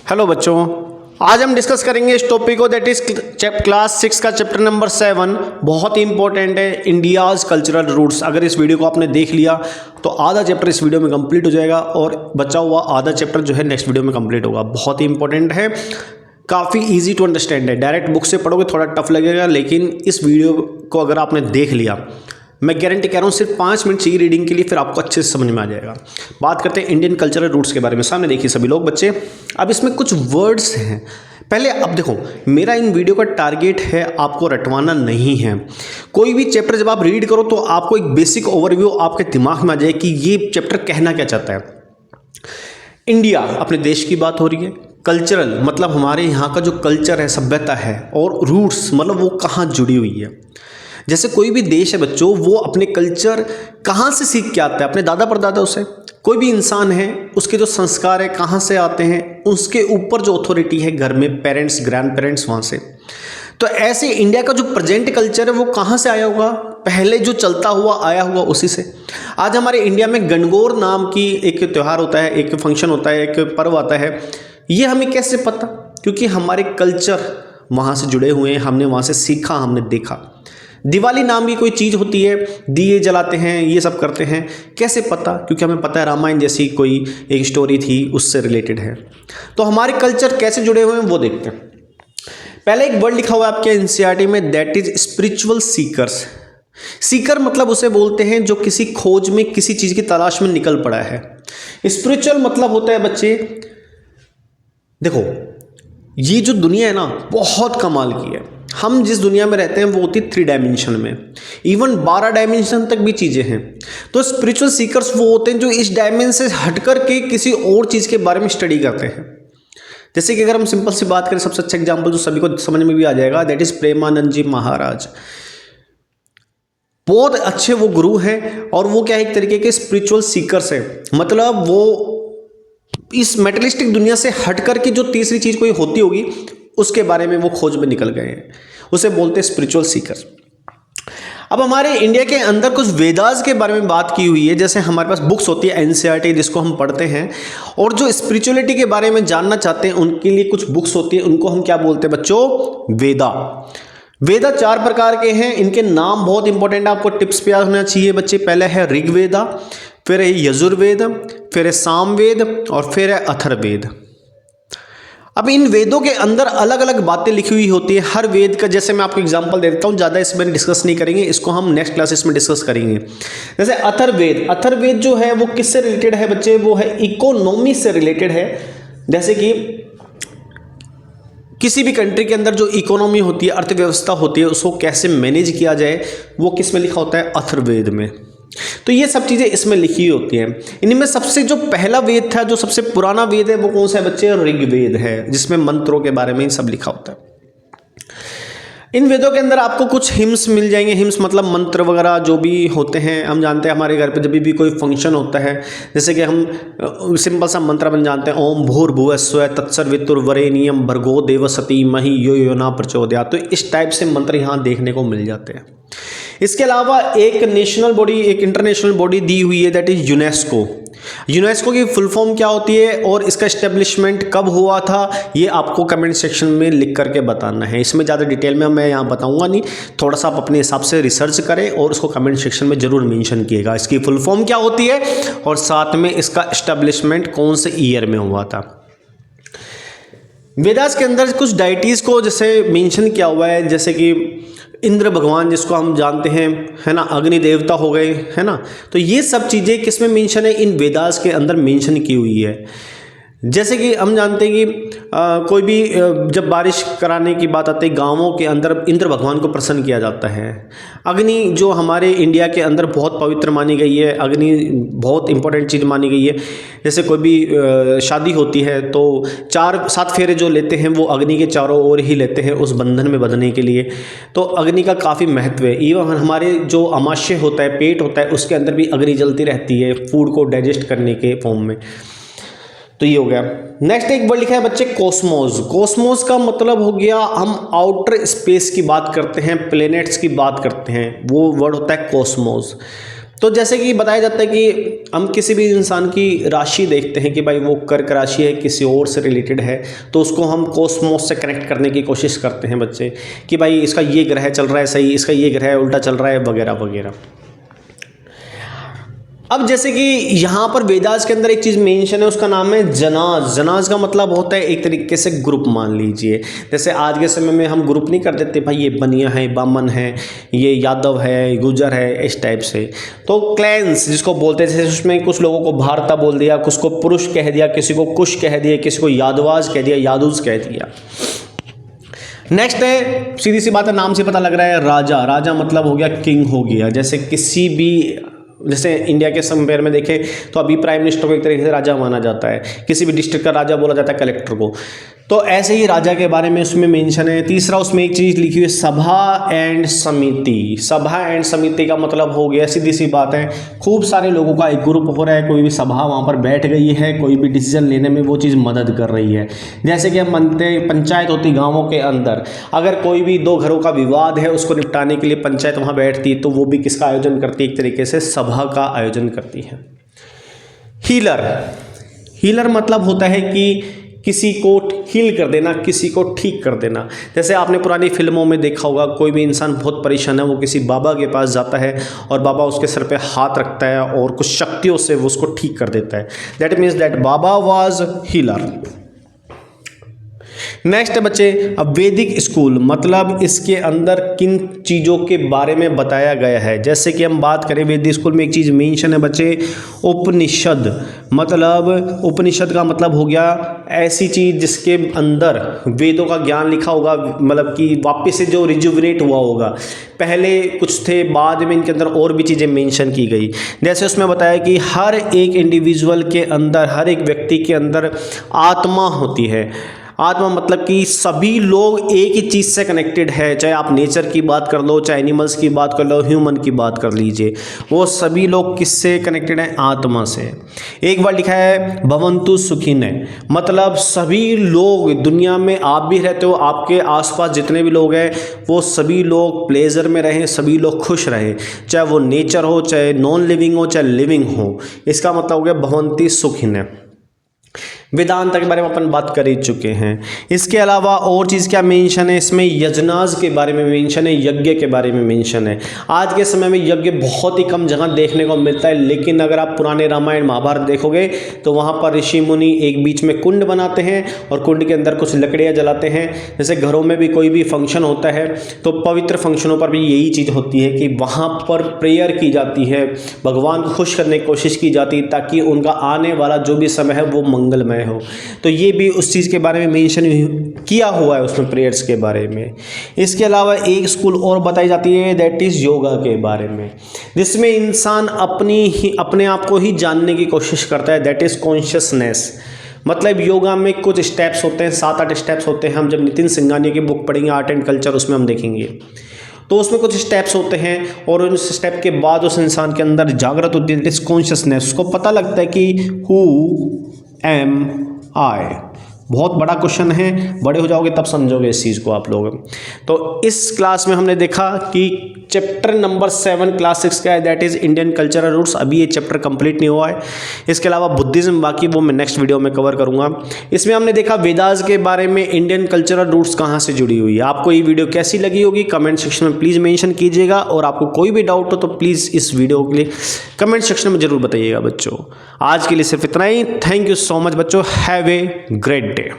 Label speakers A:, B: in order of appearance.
A: Hello बच्चों, आज हम डिस्कस करेंगे इस टॉपिक को दैट इज क्लास 6 का चैप्टर नंबर 7। बहुत ही इंपॉर्टेंट है, इंडियाज़ कल्चरल रूट्स। अगर इस वीडियो को आपने देख लिया तो आधा चैप्टर इस वीडियो में कंप्लीट हो जाएगा और बचा हुआ आधा चैप्टर जो है नेक्स्ट वीडियो में कंप्लीट होगा। बहुत ही इंपॉर्टेंट है, काफ़ी इजी टू अंडरस्टैंड है। डायरेक्ट बुक से पढ़ोगे थोड़ा टफ लगेगा, लेकिन इस वीडियो को अगर आपने देख लिया, मैं गारंटी कह रहा हूँ सिर्फ 5 मिनट चाहिए रीडिंग के लिए, फिर आपको अच्छे से समझ में आ जाएगा। बात करते हैं इंडियन कल्चरल रूट्स के बारे में। सामने देखिए सभी लोग बच्चे, अब इसमें कुछ वर्ड्स हैं। पहले अब देखो, मेरा इन वीडियो का टारगेट है आपको रटवाना नहीं है। कोई भी चैप्टर जब आप रीड करो तो आपको एक बेसिक ओवरव्यू आपके दिमाग में आ जाए कि ये चैप्टर कहना क्या चाहता है। इंडिया, अपने देश की बात हो रही है। कल्चरल मतलब हमारे यहाँ का जो कल्चर है, सभ्यता है, और रूट्स मतलब वो कहाँ जुड़ी हुई है। जैसे कोई भी देश है बच्चों, वो अपने कल्चर कहाँ से सीख के आता है, अपने दादा परदादा से। कोई भी इंसान है, उसके जो संस्कार है कहाँ से आते हैं, उसके ऊपर जो अथॉरिटी है घर में, पेरेंट्स, ग्रैंड पेरेंट्स, वहाँ से। तो ऐसे इंडिया का जो प्रेजेंट कल्चर है वो कहाँ से आया होगा, पहले जो चलता हुआ आया हुआ उसी से। आज हमारे इंडिया में गणगौर नाम की एक त्यौहार होता है, एक फंक्शन होता है, एक पर्व आता है। ये हमें कैसे पता? क्योंकि हमारे कल्चर वहाँ से जुड़े हुए हैं, हमने वहाँ से सीखा, हमने देखा। दिवाली नाम की कोई चीज़ होती है, दिए जलाते हैं, ये सब करते हैं। कैसे पता? क्योंकि हमें पता है रामायण जैसी कोई एक स्टोरी थी, उससे रिलेटेड है। तो हमारे कल्चर कैसे जुड़े हुए हैं वो देखते हैं। पहले एक वर्ड लिखा हुआ है आपके एनसीईआरटी में, that is spiritual seekers. Sikar मतलब उसे बोलते हैं जो किसी खोज में, किसी चीज़ की तलाश में निकल पड़ा है। स्पिरिचुअल मतलब होता है बच्चे, देखो ये जो दुनिया है ना, बहुत कमाल की है। हम जिस दुनिया में रहते हैं वो होती है 3 डायमेंशन में, इवन 12 डायमेंशन तक भी चीज़ें हैं। तो स्पिरिचुअल सीकर्स वो होते हैं जो इस डायमेंशन से हटकर के किसी और चीज़ के बारे में स्टडी करते हैं। जैसे कि अगर हम सिंपल सी बात करें, सबसे अच्छा एग्जाम्पल जो सभी को समझ में भी आ जाएगा, दैट इज प्रेमानंद जी महाराज। बहुत अच्छे वो गुरु हैं और वो क्या है, एक तरीके के स्पिरिचुअल सीकर्स हैं। मतलब वो इस मेटेरियलिस्टिक दुनिया से हटकर के जो तीसरी चीज़ कोई होती होगी उसके बारे में वो खोज में निकल गए हैं, उसे बोलते हैं स्पिरिचुअल सीकर्स। अब हमारे इंडिया के अंदर कुछ वेदास के बारे में बात की हुई है। जैसे हमारे पास बुक्स होती है एनसीईआरटी, जिसको हम पढ़ते हैं, और जो स्पिरिचुअलिटी के बारे में जानना चाहते हैं उनके लिए कुछ बुक्स होती है, उनको हम क्या बोलते हैं बच्चों? वेदा। वेदा 4 प्रकार के हैं, इनके नाम बहुत इंपॉर्टेंट है, आपको टिप्स पे याद होना चाहिए बच्चे। पहले है ऋग्वेदा, फिर है यजुर्वेद, फिर है सामवेद, और फिर है अथर्ववेद। अब इन वेदों के अंदर अलग अलग बातें लिखी हुई होती है हर वेद का। जैसे मैं आपको एग्जांपल दे देता हूँ, ज़्यादा इसमें डिस्कस नहीं करेंगे, इसको हम नेक्स्ट क्लासेस में डिस्कस करेंगे। जैसे अथर्ववेद, अथर्ववेद जो है वो किससे रिलेटेड है बच्चे? वो है इकोनॉमी से रिलेटेड है। जैसे कि किसी भी कंट्री के अंदर जो इकोनॉमी होती है, अर्थव्यवस्था होती है, उसको कैसे मैनेज किया जाए, वो किस में लिखा होता है? अथर्ववेद में। तो ये सब चीज़ें इसमें लिखी होती हैं। इनमें सबसे जो पहला वेद था, जो सबसे पुराना वेद है, वो कौन सा है बच्चे? ऋग्वेद है, जिसमें मंत्रों के बारे में सब लिखा होता है। इन वेदों के अंदर आपको कुछ हिम्स मिल जाएंगे। हिम्स मतलब मंत्र वगैरह जो भी होते हैं। हम जानते हैं हमारे घर पे जब भी कोई फंक्शन होता है, जैसे कि हम सिंपल सा मंत्र बन जानते हैं, ओम भूर्भुवः स्वः तत्सवितुर्वरेण्यं भर्गो देवसती महि यो यो न प्रचोदयात्। तो इस टाइप से मंत्र यहाँ देखने को मिल जाते हैं। इसके अलावा एक नेशनल बॉडी, एक इंटरनेशनल बॉडी दी हुई है, दैट इज यूनेस्को। यूनेस्को की फुल फॉर्म क्या होती है और इसका एस्टेब्लिशमेंट कब हुआ था, ये आपको कमेंट सेक्शन में लिख करके बताना है। इसमें ज़्यादा डिटेल में मैं यहाँ बताऊंगा नहीं, थोड़ा सा आप अपने हिसाब से रिसर्च करें और उसको कमेंट सेक्शन में जरूर मेंशन कीजिएगा, इसकी फुल फॉर्म क्या होती है और साथ में इसका एस्टेब्लिशमेंट कौन से ईयर में हुआ था। वेदास के अंदर कुछ डाइटीज को जैसे मेंशन किया हुआ है, जैसे कि इंद्र भगवान जिसको हम जानते हैं, है ना, अग्नि देवता हो गए, है ना। तो ये सब चीज़ें किस में मेंशन है? इन वेदास के अंदर मेंशन की हुई है। जैसे कि हम जानते हैं कि कोई भी जब बारिश कराने की बात आती है, गांवों के अंदर इंद्र भगवान को प्रसन्न किया जाता है। अग्नि जो हमारे इंडिया के अंदर बहुत पवित्र मानी गई है, अग्नि बहुत इंपॉर्टेंट चीज़ मानी गई है। जैसे कोई भी शादी होती है तो 4-7 फेरे जो लेते हैं वो अग्नि के चारों ओर ही लेते हैं उस बंधन में बंधने के लिए। तो अग्नि का काफ़ी महत्व है। इवन हमारे जो अमाशय होता है, पेट होता है, उसके अंदर भी अग्नि जलती रहती है फूड को डाइजेस्ट करने के फॉर्म में। तो ये हो गया। नेक्स्ट एक वर्ड लिखा है बच्चे कॉस्मोस। कॉस्मोस का मतलब हो गया, हम आउटर स्पेस की बात करते हैं, प्लैनेट्स की बात करते हैं, वो वर्ड होता है कॉस्मोस। तो जैसे कि बताया जाता है कि हम किसी भी इंसान की राशि देखते हैं कि भाई वो कर्क राशि है, किसी और से रिलेटेड है, तो उसको हम कॉस्मोस से कनेक्ट करने की कोशिश करते हैं बच्चे कि भाई इसका ये ग्रह चल रहा है सही, इसका ये ग्रह उल्टा चल रहा है, वगैरह वगैरह। अब जैसे कि यहाँ पर वेदास के अंदर एक चीज़ मेंशन है, उसका नाम है जनाज। जनाज का मतलब होता है एक तरीके से ग्रुप, मान लीजिए जैसे आज के समय में हम ग्रुप नहीं कर देते, भाई ये बनिया है, बामन है, ये यादव है, गुजर है, इस टाइप से। तो क्लैंस जिसको बोलते हैं, जैसे उसमें कुछ लोगों को भारता बोल दिया, कुछ को पुरुष कह दिया, किसी को कुश कह दिया, किसी को यादवाज कह दिया, यादूज कह दिया। नेक्स्ट है, सीधी सी बात है, नाम से पता लग रहा है राजा। राजा मतलब हो गया किंग हो गया। जैसे किसी भी, जैसे इंडिया के कंपेयर में देखें तो अभी प्राइम मिनिस्टर को एक तरीके से राजा माना जाता है, किसी भी डिस्ट्रिक्ट का राजा बोला जाता है कलेक्टर को। तो ऐसे ही राजा के बारे में उसमें मेंशन है। तीसरा उसमें एक चीज़ लिखी हुई है, सभा एंड समिति। सभा एंड समिति का मतलब हो गया, सीधी सी बात है, खूब सारे लोगों का एक ग्रुप हो रहा है, कोई भी सभा वहाँ पर बैठ गई है, कोई भी डिसीजन लेने में वो चीज़ मदद कर रही है। जैसे कि हम मानते हैं पंचायत होती गाँवों के अंदर, अगर कोई भी दो घरों का विवाद है उसको निपटाने के लिए पंचायत वहाँ बैठती है, तो वो भी किसका आयोजन करती है, एक तरीके से सभा का आयोजन करती है। हीलर, हीलर मतलब होता है कि किसी को हील कर देना, किसी को ठीक कर देना। जैसे आपने पुरानी फिल्मों में देखा होगा, कोई भी इंसान बहुत परेशान है, वो किसी बाबा के पास जाता है और बाबा उसके सर पे हाथ रखता है और कुछ शक्तियों से वो उसको ठीक कर देता है। That means that Baba was healer. Next है बच्चे, अब वैदिक स्कूल मतलब इसके अंदर किन चीज़ों के बारे में बताया गया है। जैसे कि हम बात करें वैदिक स्कूल में एक चीज़ मेंशन है बच्चे, उपनिषद। मतलब उपनिषद का मतलब हो गया ऐसी चीज़ जिसके अंदर वेदों का ज्ञान लिखा होगा, मतलब कि वापस से जो रिजुविनेट हुआ होगा। पहले कुछ थे, बाद में इनके अंदर और भी चीज़ें मेंशन की गई। जैसे उसमें बताया कि हर एक इंडिविजुअल के अंदर, हर एक व्यक्ति के अंदर आत्मा होती है। आत्मा मतलब कि सभी लोग एक ही चीज़ से कनेक्टेड है, चाहे आप नेचर की बात कर लो, चाहे एनिमल्स की बात कर लो, ह्यूमन की बात कर लीजिए, वो सभी लोग किससे कनेक्टेड हैं, आत्मा से। एक बार लिखा है भवन्तु सुखिनः, मतलब सभी लोग दुनिया में, आप भी रहते हो, आपके आसपास जितने भी लोग हैं वो सभी लोग प्लेजर में रहें, सभी लोग खुश रहें, चाहे वो नेचर हो, चाहे नॉन लिविंग हो, चाहे लिविंग हो। इसका मतलब हो गया भवन्ति सुखिनः। वेदांत के बारे में अपन बात कर ही चुके हैं। इसके अलावा और चीज़ क्या मेंशन है इसमें, यजनाज के बारे में मेंशन है, यज्ञ के बारे में मेंशन है। आज के समय में यज्ञ बहुत ही कम जगह देखने को मिलता है, लेकिन अगर आप पुराने रामायण महाभारत देखोगे तो वहाँ पर ऋषि मुनि एक बीच में कुंड बनाते हैं और कुंड के अंदर कुछ लकड़ियाँ जलाते हैं। जैसे घरों में भी कोई भी फंक्शन होता है तो पवित्र फंक्शनों पर भी यही चीज़ होती है कि वहाँ पर प्रेयर की जाती है, भगवान को खुश करने की कोशिश की जाती है ताकि उनका आने वाला जो भी समय है वो मंगलमय हो। तो ये भी उस चीज़ के बारे में मेंशन किया हुआ है उसमें, प्रेयर्स के बारे में। इसके अलावा एक स्कूल और बताई जाती है, दैट इज़ योगा के बारे में, जिसमें इंसान अपने आप को ही जानने की कोशिश करता है, दैट इज़ कॉन्शियसनेस। मतलब योगा में कुछ स्टेप्स होते हैं, 7-8 स्टेप्स होते हैं। हम जब नितिन सिंघानिया की बुक पढ़ेंगे आर्ट एंड कल्चर, उसमें हम देखेंगे तो उसमें कुछ स्टेप्स होते हैं और उन स्टेप के बाद उस इंसान के अंदर जागृत होती है, दैट इज़ कॉन्शियसनेस। उसको पता लगता है कि हु एम आई। बहुत बड़ा क्वेश्चन है, बड़े हो जाओगे तब समझोगे इस चीज़ को आप लोग। तो इस क्लास में हमने देखा कि चैप्टर नंबर 7 क्लास 6 का है, that is Indian cultural roots. अभी ये चैप्टर कंप्लीट नहीं हुआ है। इसके अलावा बुद्धिज्म बाकी वो मैं नेक्स्ट वीडियो में कवर करूँगा। इसमें हमने देखा वेदास के बारे में, इंडियन कल्चरल रूट्स कहाँ से जुड़ी हुई है। आपको ये वीडियो कैसी लगी होगी कमेंट सेक्शन में प्लीज़ मेंशन कीजिएगा, और आपको कोई भी डाउट हो तो प्लीज़ इस वीडियो के लिए कमेंट सेक्शन में ज़रूर बताइएगा बच्चों। आज के लिए सिर्फ इतना ही। थैंक यू सो मच बच्चों, हैव ए ग्रेट डे।